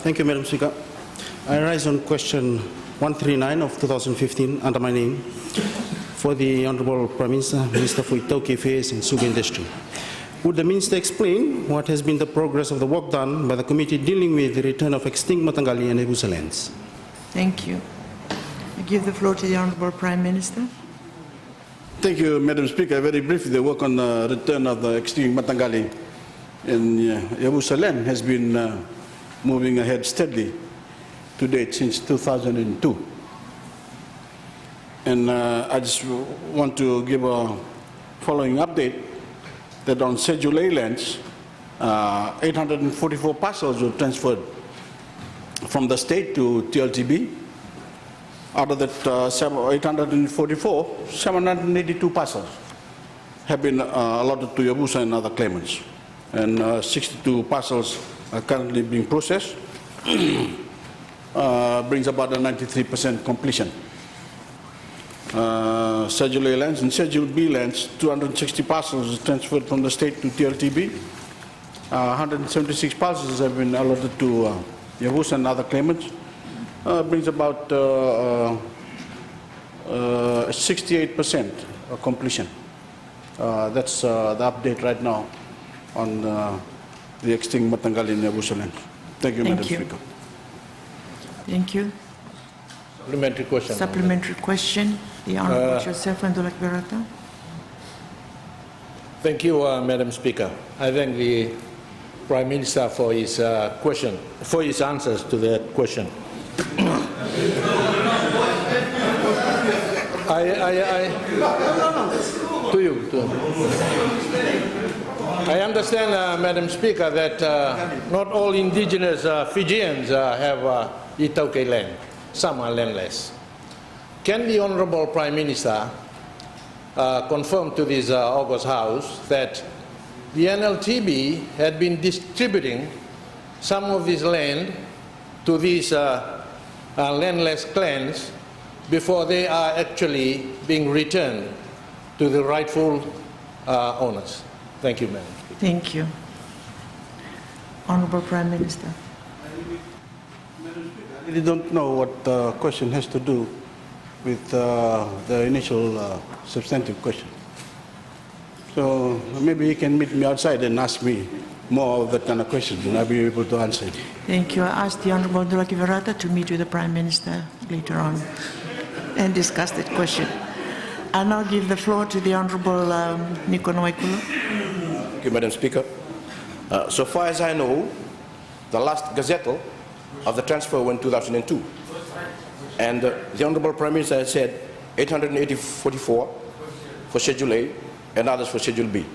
Thank you, Madam Speaker. I rise on question 139 of 2015 under my name for the Honourable Prime Minister, Minister for iTaukei Affairs and Sugar Industry. Would the Minister explain what has been the progress of the work done by the committee dealing with the return of extinct mataqali and yavusa lands? Thank you. I give the floor to the Honourable Prime Minister. Thank you, Madam Speaker. Very briefly, the work on the return of the extinct mataqali and yavusa land has been moving ahead steadily to date since 2002. And I just want to give a following update that on Schedule A lands, 844 parcels were transferred from the state to TLTB. Out of that 844, 782 parcels have been allotted to yavusa and other claimants. And 62 parcels are currently being processed, brings about a 93% completion. Schedule A lands and Schedule B lands, 260 parcels transferred from the state to TLTB. 176 parcels have been allotted to yavusa and other claimants. Brings about 68% completion. That's the update right now on the extinct mataqali and yavusa lands. Thank you, Madam Speaker. Thank you. Supplementary question. Supplementary question. The Honourable Joseph and Voreqe Bainimarama. Thank you, Madam Speaker. I thank the Prime Minister for his question, for his answers to that question. I understand, Madam Speaker, that not all indigenous Fijians have iTaukei land. Some are landless. Can the Honourable Prime Minister confirm to this August House that the NLTB had been distributing some of this land to these landless clans before they are actually being returned to the rightful owners? Thank you, Madam Speaker. Thank you. Honourable Prime Minister. Madam Speaker, I really don't know what the question has to do with the initial substantive question. So maybe you can meet me outside and ask me more of that kind of questions, and I'll be able to answer it. Thank you. I ask the Honourable Voreqe Bainimarama to meet with the Prime Minister later on and discuss that question. I now give the floor to the Honourable Nico Noekulu. Thank you, Madam Speaker. So far as I know, the last Gazette of the transfer went 2002. And the Honourable Prime Minister has said 844 for Schedule A and others for Schedule B.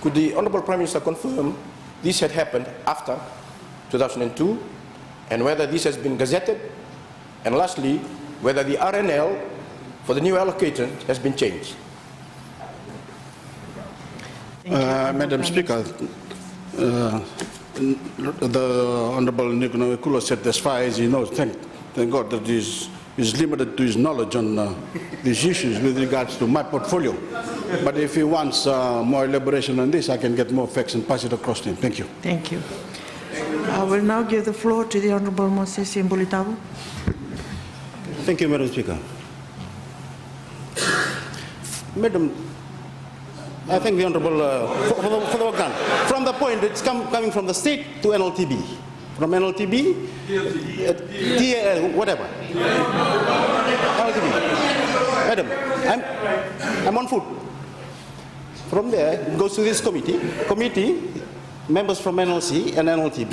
Could the Honourable Prime Minister confirm this had happened after 2002 and whether this has been gazetted? And lastly, whether the RNL for the new allocation has been changed? Madam Speaker, the Honourable Nico Noekulu said as far as he knows, thank God that he's limited to his knowledge on these issues with regards to my portfolio. But if he wants more elaboration on this, I can get more facts and pass it across to him. Thank you. Thank you. I will now give the floor to the Honourable Moses Mbulitabu. Thank you, Madam Speaker. Madam, I thank the Honourable for the work done. From the point it's coming from the state to NLTB. From NLTB, TL, whatever. NLTB. Madam, I'm on foot. From there, it goes to this committee, members from NLC and NLTB,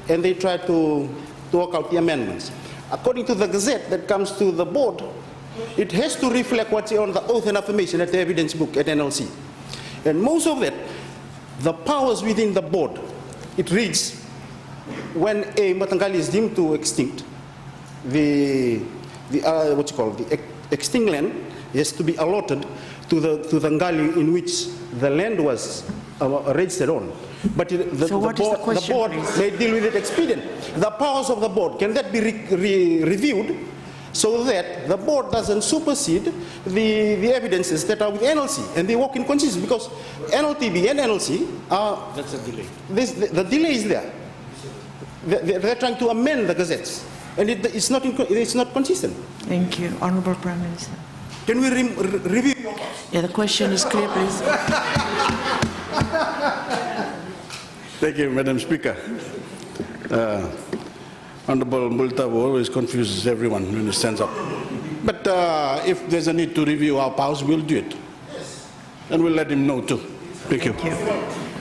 and they try to work out the amendments. According to the Gazette that comes to the board, it has to reflect what's on the oath and affirmation at the evidence book at NLC. And most of that, the powers within the board, it reads, when a mataqali is deemed to extinct, the extinct land has to be allotted to the ngali in which the land was registered on. But the board may deal with it expedient. The powers of the board, can that be reviewed so that the board doesn't supersede the evidences that are with NLC and they work in consistency, because NLTB and NLC are... That's a delay. The delay is there. They're trying to amend the gazettes, and it's not consistent. Thank you. Honorable Prime Minister. Can we review your powers? Yeah, the question is clear, please. Thank you, Madam Speaker. Honorable Multavu always confuses everyone when he stands up. But if there's a need to review our powers, we'll do it. And we'll let him know too. Thank you. Thank you.